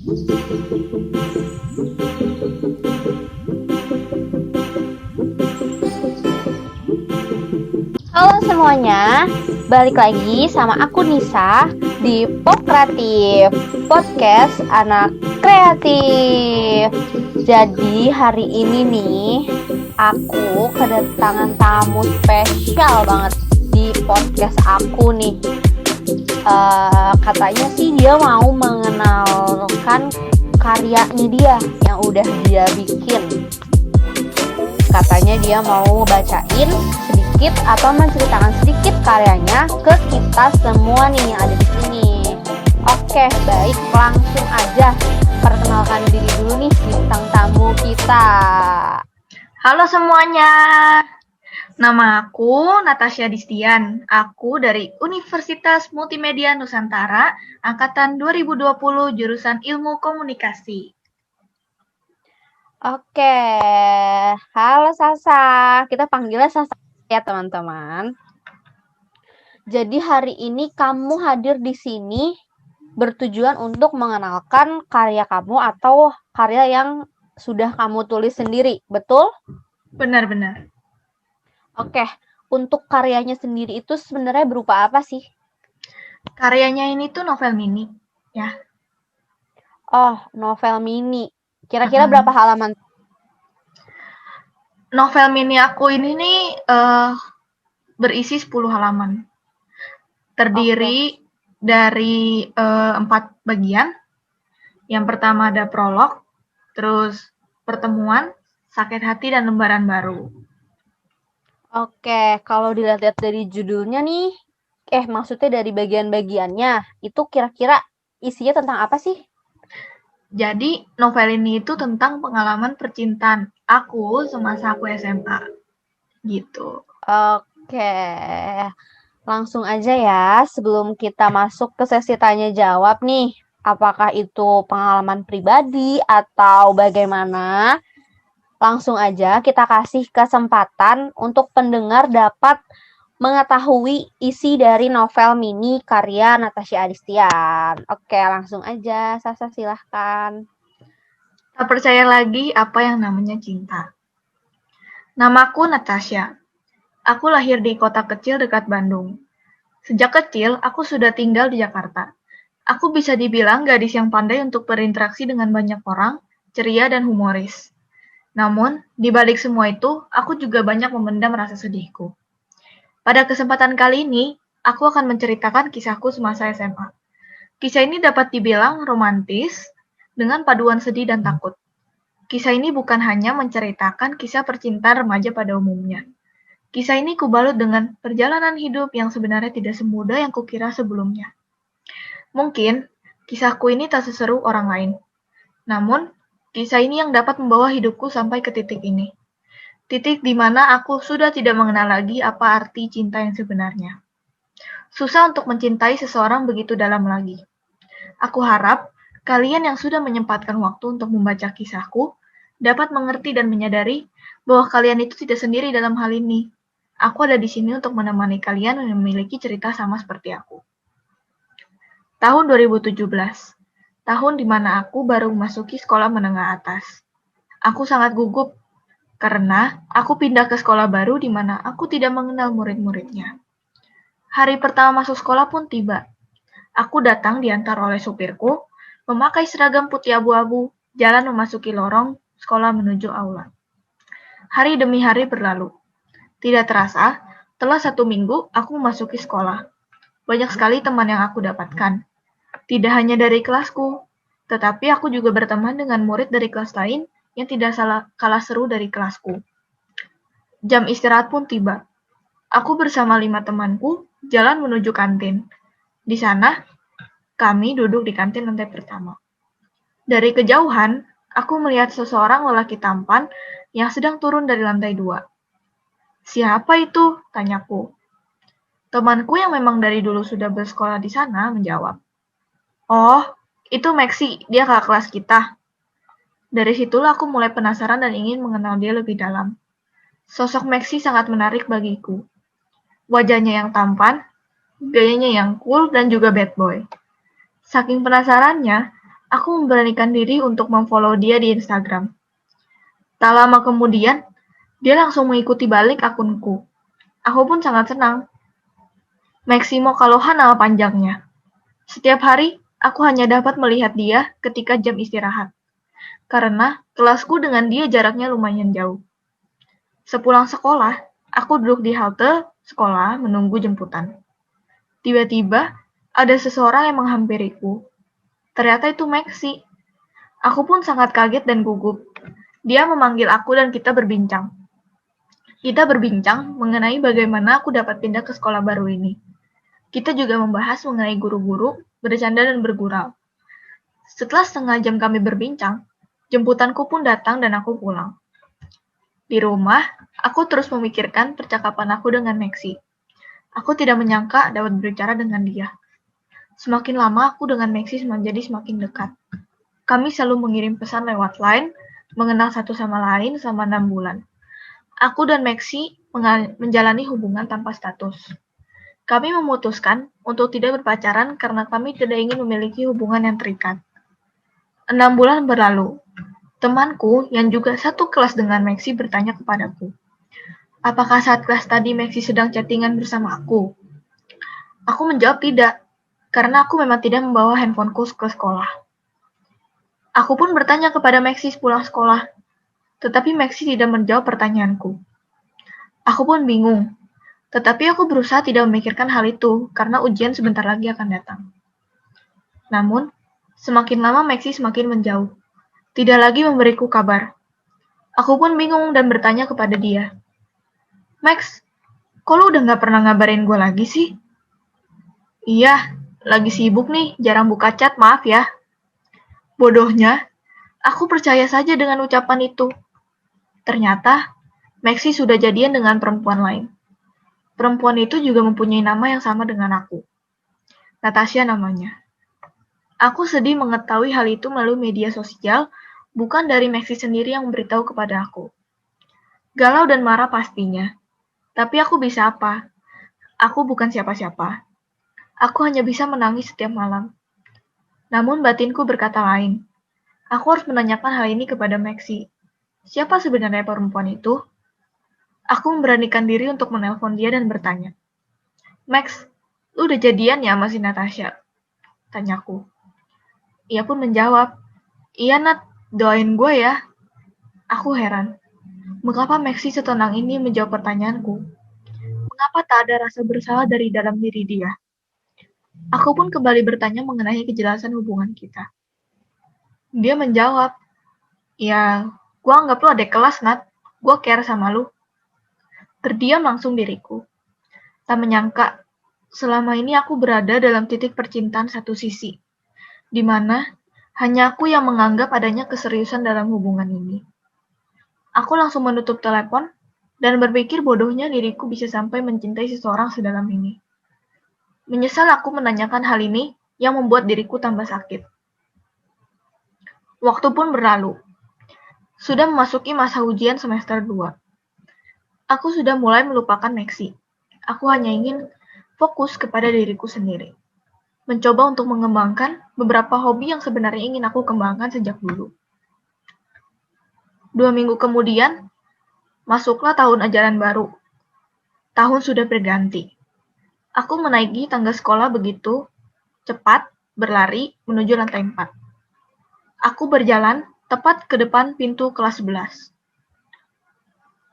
Halo semuanya, balik lagi sama aku Nisa di Pop Kreatif, podcast anak kreatif. Jadi hari ini nih, aku kedatangan tamu spesial banget di podcast aku nih. Katanya sih dia mau mengenalkan karyanya dia yang udah dia bikin. Katanya dia mau bacain sedikit atau menceritakan sedikit karyanya ke kita semua nih yang ada di sini. Oke, baik, langsung aja perkenalkan diri dulu nih bintang tamu kita. Halo semuanya, nama aku Natasha Distian. Aku dari Universitas Multimedia Nusantara, Angkatan 2020, jurusan Ilmu Komunikasi. Oke, halo Sasa. Kita panggilnya Sasa ya teman-teman. Jadi hari ini kamu hadir di sini bertujuan untuk mengenalkan karya kamu atau karya yang sudah kamu tulis sendiri, betul? Benar-benar. Oke, untuk karyanya sendiri itu sebenarnya berupa apa sih? Karyanya ini tuh novel mini, ya. Oh, novel mini. Kira-kira berapa halaman? Novel mini aku ini nih berisi 10 halaman. Terdiri dari 4 bagian. Yang pertama ada prolog, terus pertemuan, sakit hati, dan lembaran baru. Oke, kalau dilihat-lihat dari judulnya nih, maksudnya dari bagian-bagiannya, itu kira-kira isinya tentang apa sih? Jadi, novel ini itu tentang pengalaman percintaan aku semasa aku SMA. Gitu. Oke, langsung aja ya, sebelum kita masuk ke sesi tanya jawab nih, apakah itu pengalaman pribadi atau bagaimana? Langsung aja kita kasih kesempatan untuk pendengar dapat mengetahui isi dari novel mini karya Natasha Adistian. Oke, langsung aja, Sasa silahkan. Tak percaya lagi apa yang namanya cinta. Namaku Natasha. Aku lahir di kota kecil dekat Bandung. Sejak kecil, aku sudah tinggal di Jakarta. Aku bisa dibilang gadis yang pandai untuk berinteraksi dengan banyak orang, ceria dan humoris. Namun, di balik semua itu, aku juga banyak memendam rasa sedihku. Pada kesempatan kali ini, aku akan menceritakan kisahku semasa SMA. Kisah ini dapat dibilang romantis dengan paduan sedih dan takut. Kisah ini bukan hanya menceritakan kisah percintaan remaja pada umumnya. Kisah ini kubalut dengan perjalanan hidup yang sebenarnya tidak semudah yang kukira sebelumnya. Mungkin, kisahku ini tak seseru orang lain. Namun, kisah ini yang dapat membawa hidupku sampai ke titik ini. Titik di mana aku sudah tidak mengenal lagi apa arti cinta yang sebenarnya. Susah untuk mencintai seseorang begitu dalam lagi. Aku harap kalian yang sudah menyempatkan waktu untuk membaca kisahku dapat mengerti dan menyadari bahwa kalian itu tidak sendiri dalam hal ini. Aku ada di sini untuk menemani kalian yang memiliki cerita sama seperti aku. Tahun 2017, tahun di mana aku baru memasuki sekolah menengah atas. Aku sangat gugup karena aku pindah ke sekolah baru di mana aku tidak mengenal murid-muridnya. Hari pertama masuk sekolah pun tiba. Aku datang diantar oleh supirku, memakai seragam putih abu-abu, jalan memasuki lorong sekolah menuju aula. Hari demi hari berlalu. Tidak terasa, telah 1 minggu aku memasuki sekolah. Banyak sekali teman yang aku dapatkan. Tidak hanya dari kelasku, tetapi aku juga berteman dengan murid dari kelas lain yang tidak kalah seru dari kelasku. Jam istirahat pun tiba. Aku bersama 5 temanku jalan menuju kantin. Di sana, kami duduk di kantin lantai pertama. Dari kejauhan, aku melihat seseorang lelaki tampan yang sedang turun dari lantai 2. Siapa itu? Tanyaku. Temanku yang memang dari dulu sudah bersekolah di sana menjawab. Oh, itu Maxi, dia kakak kelas kita. Dari situlah aku mulai penasaran dan ingin mengenal dia lebih dalam. Sosok Maxi sangat menarik bagiku. Wajahnya yang tampan, gayanya yang cool dan juga bad boy. Saking penasarannya, Aku memberanikan diri untuk memfollow dia di Instagram. Tak lama kemudian, dia langsung mengikuti balik akunku. Aku pun sangat senang. Maximo Kaloha nama panjangnya. Setiap hari, aku hanya dapat melihat dia ketika jam istirahat. Karena kelasku dengan dia jaraknya lumayan jauh. Sepulang sekolah, aku duduk di halte sekolah menunggu jemputan. Tiba-tiba, ada seseorang yang menghampiriku. Ternyata itu Maxi. Aku pun sangat kaget dan gugup. Dia memanggil aku dan kita berbincang. Kita berbincang mengenai bagaimana aku dapat pindah ke sekolah baru ini. Kita juga membahas mengenai guru-guru, bercanda dan bergurau. Setelah setengah jam kami berbincang, jemputanku pun datang dan aku pulang. Di rumah, aku terus memikirkan percakapan aku dengan Maxi. Aku tidak menyangka dapat berbicara dengan dia. Semakin lama aku dengan Maxi menjadi semakin dekat. Kami selalu mengirim pesan lewat Line, mengenal satu sama lain selama 6 bulan. Aku dan Maxi menjalani hubungan tanpa status. Kami memutuskan untuk tidak berpacaran karena kami tidak ingin memiliki hubungan yang terikat. 6 bulan berlalu. Temanku yang juga satu kelas dengan Maxi bertanya kepadaku, apakah saat kelas tadi Maxi sedang chattingan bersama aku? Aku menjawab tidak, karena aku memang tidak membawa handphoneku ke sekolah. Aku pun bertanya kepada Maxi pulang sekolah, tetapi Maxi tidak menjawab pertanyaanku. Aku pun bingung, tetapi aku berusaha tidak memikirkan hal itu karena ujian sebentar lagi akan datang. Namun, semakin lama Maxi semakin menjauh. Tidak lagi memberiku kabar. Aku pun bingung dan bertanya kepada dia. Max, kok lu udah gak pernah ngabarin gue lagi sih? Iya, lagi sibuk nih, jarang buka chat, maaf ya. Bodohnya, aku percaya saja dengan ucapan itu. Ternyata, Maxi sudah jadian dengan perempuan lain. Perempuan itu juga mempunyai nama yang sama dengan aku. Natasha namanya. Aku sedih mengetahui hal itu melalui media sosial, bukan dari Maxi sendiri yang memberitahu kepada aku. Galau dan marah pastinya. Tapi aku bisa apa? Aku bukan siapa-siapa. Aku hanya bisa menangis setiap malam. Namun batinku berkata lain. Aku harus menanyakan hal ini kepada Maxi. Siapa sebenarnya perempuan itu? Aku memberanikan diri untuk menelpon dia dan bertanya. Max, lu udah jadian ya sama si Natasha? Tanyaku. Ia pun menjawab, iya Nat, doain gue ya. Aku heran. Mengapa Maxi setenang ini menjawab pertanyaanku? Mengapa tak ada rasa bersalah dari dalam diri dia? Aku pun kembali bertanya mengenai kejelasan hubungan kita. Dia menjawab, ya, gue anggap lu adik kelas, Nat. Gue care sama lu. Terdiam langsung diriku. Tak menyangka, selama ini aku berada dalam titik percintaan satu sisi, di mana hanya aku yang menganggap adanya keseriusan dalam hubungan ini. Aku langsung menutup telepon dan berpikir bodohnya diriku bisa sampai mencintai seseorang sedalam ini. Menyesal aku menanyakan hal ini yang membuat diriku tambah sakit. Waktu pun berlalu. Sudah memasuki masa ujian semester 2. Aku sudah mulai melupakan Maxi. Aku hanya ingin fokus kepada diriku sendiri. Mencoba untuk mengembangkan beberapa hobi yang sebenarnya ingin aku kembangkan sejak dulu. 2 minggu kemudian, masuklah tahun ajaran baru. Tahun sudah berganti. Aku menaiki tangga sekolah begitu cepat, berlari menuju lantai 4. Aku berjalan tepat ke depan pintu kelas 11.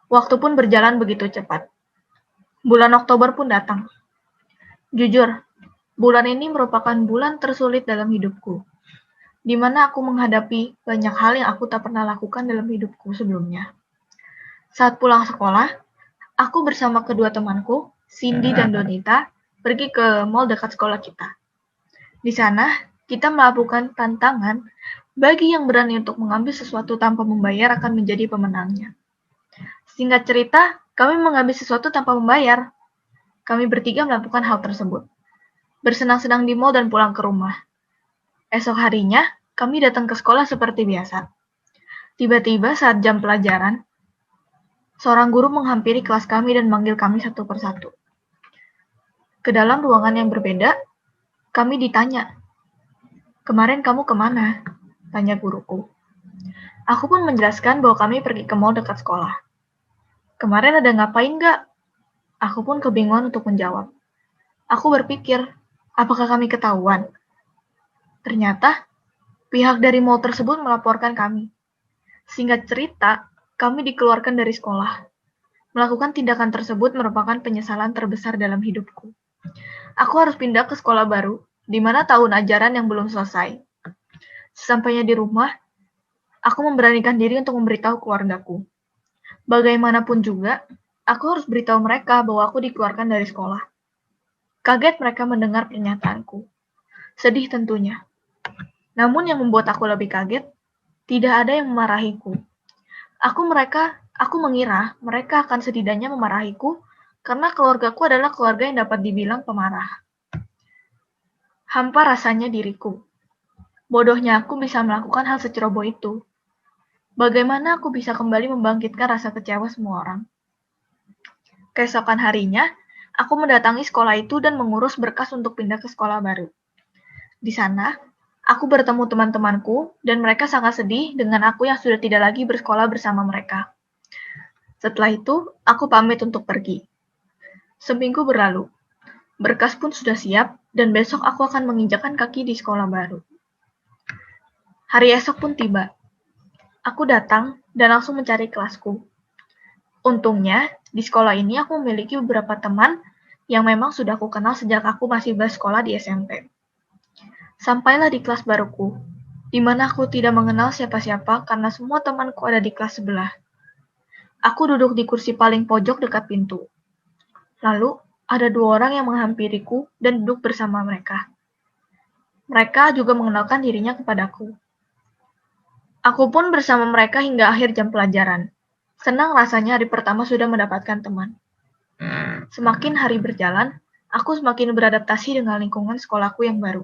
Waktu pun berjalan begitu cepat. Bulan Oktober pun datang. Jujur, bulan ini merupakan bulan tersulit dalam hidupku, di mana aku menghadapi banyak hal yang aku tak pernah lakukan dalam hidupku sebelumnya. Saat pulang sekolah, aku bersama kedua temanku, Cindy dan Donita, pergi ke mall dekat sekolah kita. Di sana, kita melakukan tantangan bagi yang berani untuk mengambil sesuatu tanpa membayar akan menjadi pemenangnya. Singkat cerita, kami mengambil sesuatu tanpa membayar. Kami bertiga melakukan hal tersebut. Bersenang-senang di mall dan pulang ke rumah. Esok harinya, kami datang ke sekolah seperti biasa. Tiba-tiba saat jam pelajaran, seorang guru menghampiri kelas kami dan manggil kami satu persatu. Ke dalam ruangan yang berbeda, kami ditanya, Kemarin kamu kemana? Tanya guruku. Aku pun menjelaskan bahwa kami pergi ke mall dekat sekolah. Kemarin ada ngapain nggak? Aku pun kebingungan untuk menjawab. Aku berpikir, apakah kami ketahuan? Ternyata, pihak dari mall tersebut melaporkan kami. Singkat cerita, kami dikeluarkan dari sekolah. Melakukan tindakan tersebut merupakan penyesalan terbesar dalam hidupku. Aku harus pindah ke sekolah baru, di mana tahun ajaran yang belum selesai. Sesampainya di rumah, aku memberanikan diri untuk memberitahu keluargaku. Bagaimanapun juga, aku harus beritahu mereka bahwa aku dikeluarkan dari sekolah. Kaget mereka mendengar pernyataanku. Sedih tentunya. Namun yang membuat aku lebih kaget, tidak ada yang memarahiku. Aku mengira mereka akan setidaknya memarahiku karena keluargaku adalah keluarga yang dapat dibilang pemarah. Hampa rasanya diriku. Bodohnya aku bisa melakukan hal seceroboh itu. Bagaimana aku bisa kembali membangkitkan rasa kecewa semua orang? Keesokan harinya, aku mendatangi sekolah itu dan mengurus berkas untuk pindah ke sekolah baru. Di sana, aku bertemu teman-temanku dan mereka sangat sedih dengan aku yang sudah tidak lagi bersekolah bersama mereka. Setelah itu, aku pamit untuk pergi. Seminggu berlalu. Berkas pun sudah siap dan besok aku akan menginjakkan kaki di sekolah baru. Hari esok pun tiba. Aku datang dan langsung mencari kelasku. Untungnya, di sekolah ini aku memiliki beberapa teman yang memang sudah aku kenal sejak aku masih bersekolah di SMP. Sampailah di kelas baruku, di mana aku tidak mengenal siapa-siapa karena semua temanku ada di kelas sebelah. Aku duduk di kursi paling pojok dekat pintu. Lalu, ada 2 orang yang menghampiriku dan duduk bersama mereka. Mereka juga mengenalkan dirinya kepadaku. Aku pun bersama mereka hingga akhir jam pelajaran. Senang rasanya hari pertama sudah mendapatkan teman. Semakin hari berjalan, aku semakin beradaptasi dengan lingkungan sekolahku yang baru.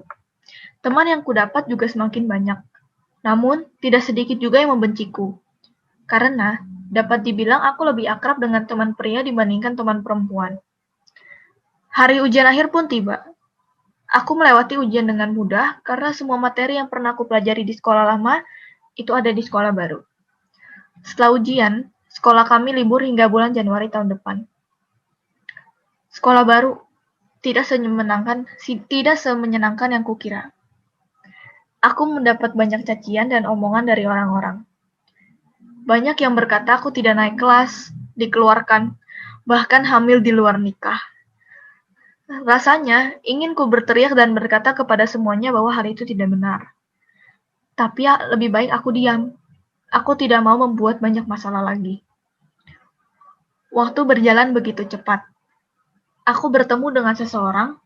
Teman yang kudapat juga semakin banyak. Namun, tidak sedikit juga yang membenciku. Karena, dapat dibilang aku lebih akrab dengan teman pria dibandingkan teman perempuan. Hari ujian akhir pun tiba. Aku melewati ujian dengan mudah karena semua materi yang pernah aku pelajari di sekolah lama itu ada di sekolah baru. Setelah ujian, sekolah kami libur hingga bulan Januari tahun depan. Sekolah baru tidak semenyenangkan yang kukira. Aku mendapat banyak cacian dan omongan dari orang-orang. Banyak yang berkata aku tidak naik kelas, dikeluarkan, bahkan hamil di luar nikah. Rasanya ingin ku berteriak dan berkata kepada semuanya bahwa hal itu tidak benar. Tapi lebih baik aku diam. Aku tidak mau membuat banyak masalah lagi. Waktu berjalan begitu cepat. Aku bertemu dengan seseorang,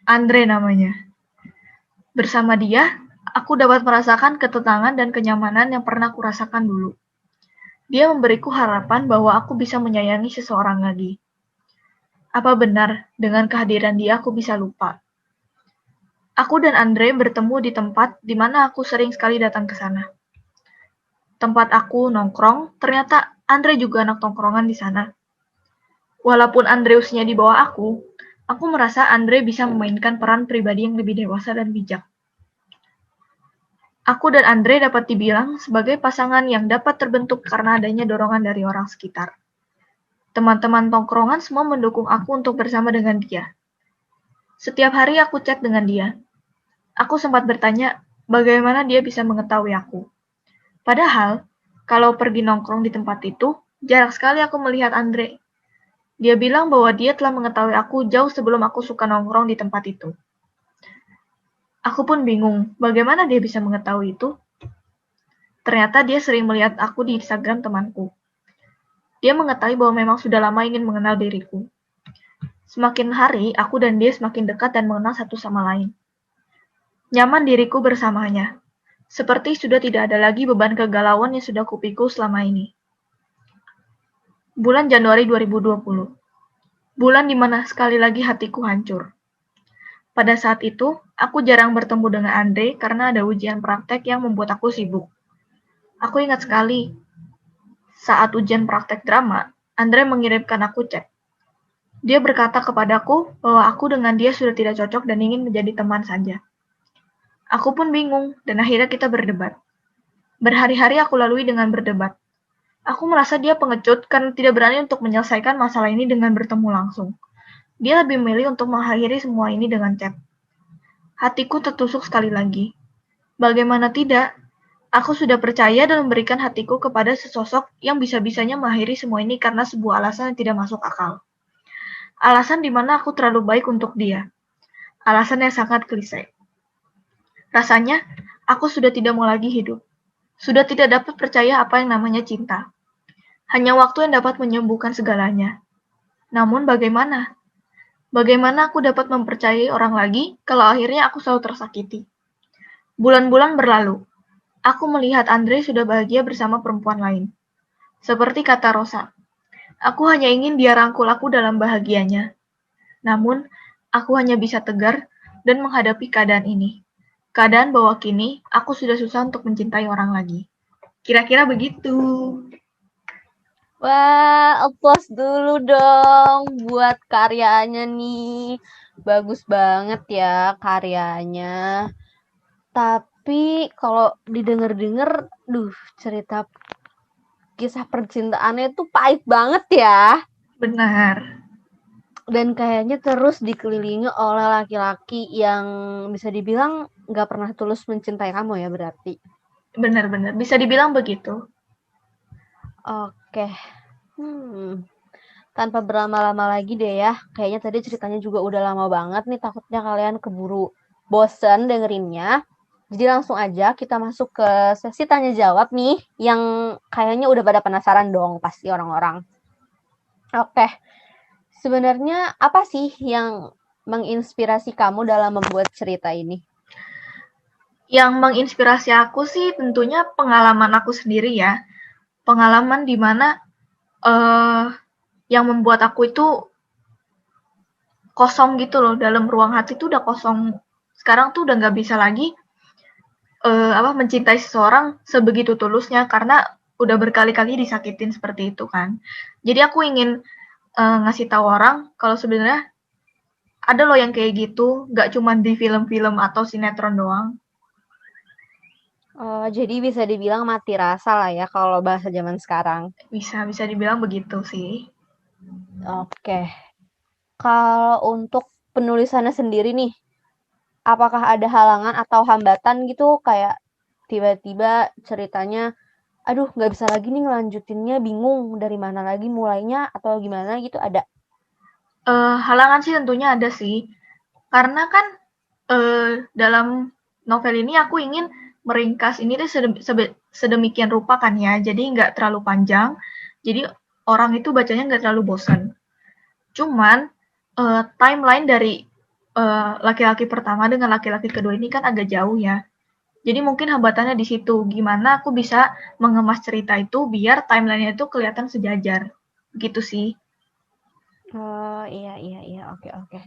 Andre namanya. Bersama dia, aku dapat merasakan ketenangan dan kenyamanan yang pernah aku rasakan dulu. Dia memberiku harapan bahwa aku bisa menyayangi seseorang lagi. Apa benar dengan kehadiran dia aku bisa lupa? Aku dan Andre bertemu di tempat di mana aku sering sekali datang ke sana. Tempat aku nongkrong, ternyata Andre juga anak tongkrongan di sana. Walaupun Andre usianya di bawah aku merasa Andre bisa memainkan peran pribadi yang lebih dewasa dan bijak. Aku dan Andre dapat dibilang sebagai pasangan yang dapat terbentuk karena adanya dorongan dari orang sekitar. Teman-teman tongkrongan semua mendukung aku untuk bersama dengan dia. Setiap hari aku chat dengan dia. Aku sempat bertanya bagaimana dia bisa mengetahui aku. Padahal, kalau pergi nongkrong di tempat itu, jarang sekali aku melihat Andre. Dia bilang bahwa dia telah mengetahui aku jauh sebelum aku suka nongkrong di tempat itu. Aku pun bingung, bagaimana dia bisa mengetahui itu? Ternyata dia sering melihat aku di Instagram temanku. Dia mengetahui bahwa memang sudah lama ingin mengenal diriku. Semakin hari, aku dan dia semakin dekat dan mengenal satu sama lain. Nyaman diriku bersamanya. Seperti sudah tidak ada lagi beban kegalauan yang sudah kupikul selama ini. Bulan Januari 2020. Bulan di mana sekali lagi hatiku hancur. Pada saat itu, aku jarang bertemu dengan Andre karena ada ujian praktek yang membuat aku sibuk. Aku ingat sekali, saat ujian praktek drama, Andre mengirimkan aku chat. Dia berkata kepadaku bahwa aku dengan dia sudah tidak cocok dan ingin menjadi teman saja. Aku pun bingung, dan akhirnya kita berdebat. Berhari-hari aku lalui dengan berdebat. Aku merasa dia pengecut karena tidak berani untuk menyelesaikan masalah ini dengan bertemu langsung. Dia lebih memilih untuk mengakhiri semua ini dengan chat. Hatiku tertusuk sekali lagi. Bagaimana tidak? Aku sudah percaya dan memberikan hatiku kepada sesosok yang bisa-bisanya mengakhiri semua ini karena sebuah alasan yang tidak masuk akal. Alasan di mana aku terlalu baik untuk dia. Alasan yang sangat klise. Rasanya, aku sudah tidak mau lagi hidup. Sudah tidak dapat percaya apa yang namanya cinta. Hanya waktu yang dapat menyembuhkan segalanya. Namun bagaimana? Bagaimana aku dapat mempercayai orang lagi kalau akhirnya aku selalu tersakiti? Bulan-bulan berlalu. Aku melihat Andre sudah bahagia bersama perempuan lain. Seperti kata Rosa, aku hanya ingin dia rangkul aku dalam bahagianya. Namun, aku hanya bisa tegar dan menghadapi keadaan ini. Keadaan bahwa kini aku sudah susah untuk mencintai orang lagi. Kira-kira begitu. Wah, applause dulu dong buat karyanya nih. Bagus banget ya karyanya. Tapi kalau didengar-dengar, cerita kisah percintaannya tuh pahit banget ya. Benar. Dan kayaknya terus dikelilingi oleh laki-laki yang bisa dibilang nggak pernah tulus mencintai kamu ya berarti. Benar-benar. Bisa dibilang begitu. Oke. Tanpa berlama-lama lagi deh ya. Kayaknya tadi ceritanya juga udah lama banget nih. Takutnya kalian keburu bosen dengerinnya. Jadi langsung aja kita masuk ke sesi tanya jawab nih. Yang kayaknya udah pada penasaran dong pasti orang-orang. Oke. Sebenarnya apa sih yang menginspirasi kamu dalam membuat cerita ini? Yang menginspirasi aku sih tentunya pengalaman aku sendiri ya. Pengalaman di mana yang membuat aku itu kosong gitu loh, dalam ruang hati tuh udah kosong. Sekarang tuh udah nggak bisa lagi mencintai seseorang sebegitu tulusnya karena udah berkali-kali disakitin seperti itu kan. Jadi aku ingin ngasih tahu orang kalau sebenarnya ada loh yang kayak gitu, nggak cuma di film-film atau sinetron doang. Jadi bisa dibilang mati rasa lah ya kalau bahasa zaman sekarang. Bisa dibilang begitu sih. Oke. Kalau untuk penulisannya sendiri nih, apakah ada halangan atau hambatan gitu kayak tiba-tiba ceritanya, aduh nggak bisa lagi nih ngelanjutinnya, bingung dari mana lagi mulainya atau gimana gitu ada? Halangan sih tentunya ada sih, karena kan dalam novel ini aku ingin meringkas ini tuh sedemikian rupa kan ya, jadi nggak terlalu panjang, jadi orang itu bacanya nggak terlalu bosan. Cuman timeline dari laki-laki pertama dengan laki-laki kedua ini kan agak jauh ya. Jadi mungkin hambatannya di situ, gimana aku bisa mengemas cerita itu biar timelinenya itu kelihatan sejajar, gitu sih. Oh, iya iya iya, oke oke.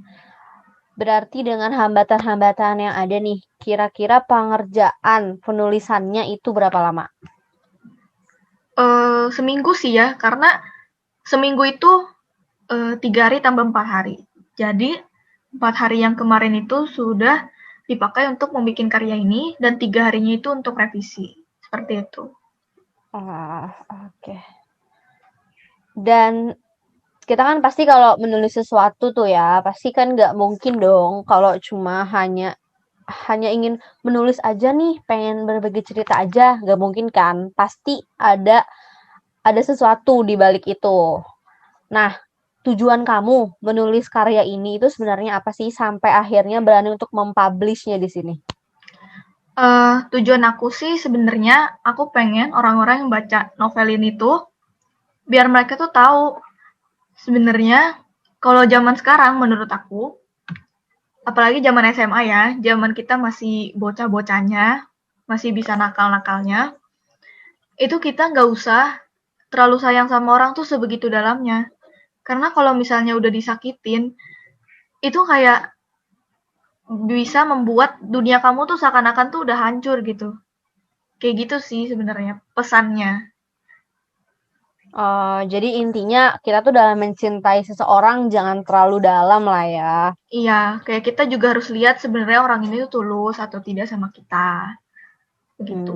Berarti dengan hambatan-hambatan yang ada nih, kira-kira pengerjaan penulisannya itu berapa lama? Seminggu sih ya, karena seminggu itu 3 hari tambah 4 hari. Jadi 4 hari yang kemarin itu sudah dipakai untuk membuat karya ini dan 3 harinya itu untuk revisi. Seperti itu. Oh, oke. Dan kita kan pasti kalau menulis sesuatu tuh ya, pasti kan nggak mungkin dong kalau cuma hanya ingin menulis aja nih, pengen berbagi cerita aja, nggak mungkin kan? Pasti ada sesuatu di balik itu. Nah, tujuan kamu menulis karya ini itu sebenarnya apa sih sampai akhirnya berani untuk mempublishnya di sini? Tujuan aku sih sebenarnya aku pengen orang-orang yang baca novel ini tuh biar mereka tuh tahu sebenarnya kalau zaman sekarang menurut aku, apalagi zaman SMA ya, zaman kita masih bocah-bocahnya, masih bisa nakal-nakalnya, itu kita nggak usah terlalu sayang sama orang tuh sebegitu dalamnya. Karena kalau misalnya udah disakitin, itu kayak bisa membuat dunia kamu tuh seakan-akan tuh udah hancur gitu. Kayak gitu sih sebenarnya pesannya. Jadi intinya kita tuh dalam mencintai seseorang jangan terlalu dalam lah ya. Iya, kayak kita juga harus lihat sebenarnya orang ini tuh tulus atau tidak sama kita. Begitu.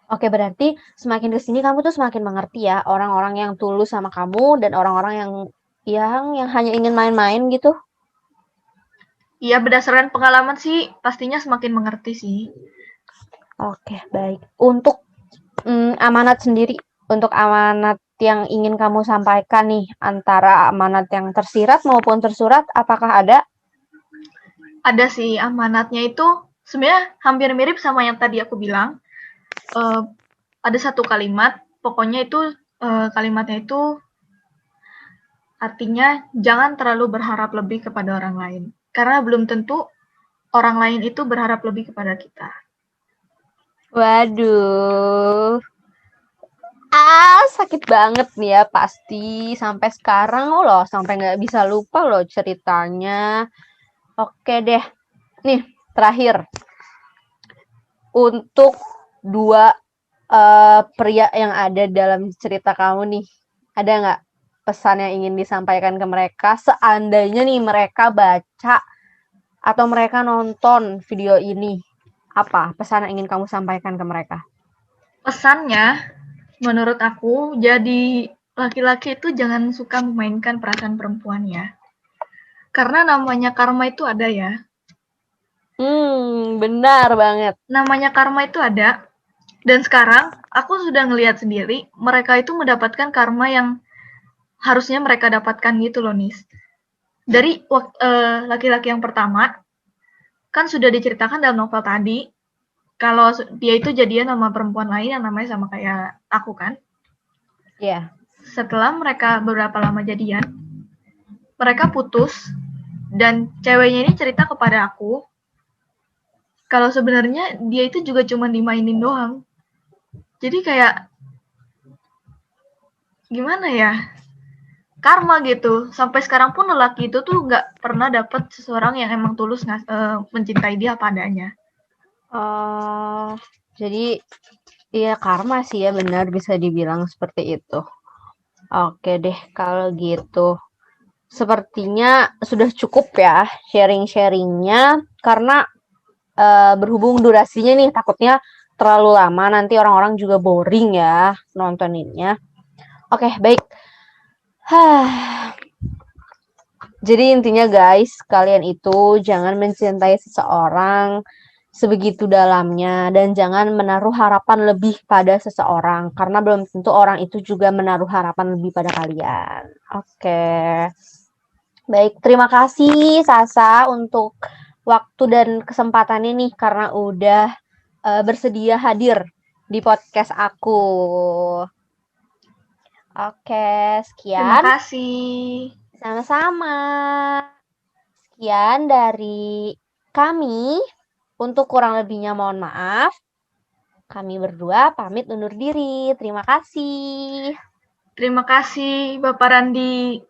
Oke, berarti semakin ke sini kamu tuh semakin mengerti ya orang-orang yang tulus sama kamu dan orang-orang yang hanya ingin main-main gitu. Iya, berdasarkan pengalaman sih pastinya semakin mengerti sih. Oke, baik. Untuk amanat sendiri, untuk amanat yang ingin kamu sampaikan nih antara amanat yang tersirat maupun tersurat, apakah ada? Ada sih amanatnya itu sebenarnya hampir mirip sama yang tadi aku bilang. Ada satu kalimat, pokoknya itu kalimatnya itu artinya jangan terlalu berharap lebih kepada orang lain. Karena belum tentu orang lain itu berharap lebih kepada kita. Waduh. Sakit banget nih ya pasti. Sampai sekarang loh, sampai nggak bisa lupa loh ceritanya. Oke deh. Nih, terakhir. Untuk dua pria yang ada dalam cerita kamu nih, ada nggak pesan yang ingin disampaikan ke mereka seandainya nih mereka baca atau mereka nonton video ini? Apa pesan yang ingin kamu sampaikan ke mereka? Pesannya, menurut aku, jadi laki-laki itu jangan suka memainkan perasaan perempuan ya. Karena namanya karma itu ada ya. Benar banget. Namanya karma itu ada. Dan sekarang aku sudah ngelihat sendiri, mereka itu mendapatkan karma yang harusnya mereka dapatkan gitu loh, Nis. Dari laki-laki yang pertama, kan sudah diceritakan dalam novel tadi, kalau dia itu jadian sama perempuan lain yang namanya sama kayak aku kan. Iya. Setelah mereka beberapa lama jadian, mereka putus, dan ceweknya ini cerita kepada aku, kalau sebenarnya dia itu juga cuma dimainin doang. Jadi kayak, gimana ya, karma gitu. Sampai sekarang pun lelaki itu tuh nggak pernah dapet seseorang yang emang tulus mencintai dia apa adanya. Jadi iya karma sih ya benar bisa dibilang seperti itu. Oke deh kalau gitu. Sepertinya sudah cukup ya sharing-sharingnya karena berhubung durasinya nih takutnya terlalu lama nanti orang-orang juga boring ya nontoninnya. Oke, baik. Jadi intinya guys, kalian itu jangan mencintai seseorang sebegitu dalamnya dan jangan menaruh harapan lebih pada seseorang karena belum tentu orang itu juga menaruh harapan lebih pada kalian. Oke. Baik, terima kasih Sasa untuk waktu dan kesempatan ini karena udah bersedia hadir di podcast aku. Oke, Terima sekian. kasih. Sama-sama. Sekian dari kami. Untuk kurang lebihnya mohon maaf. Kami berdua pamit undur diri. Terima kasih. Terima kasih Bapak Randi.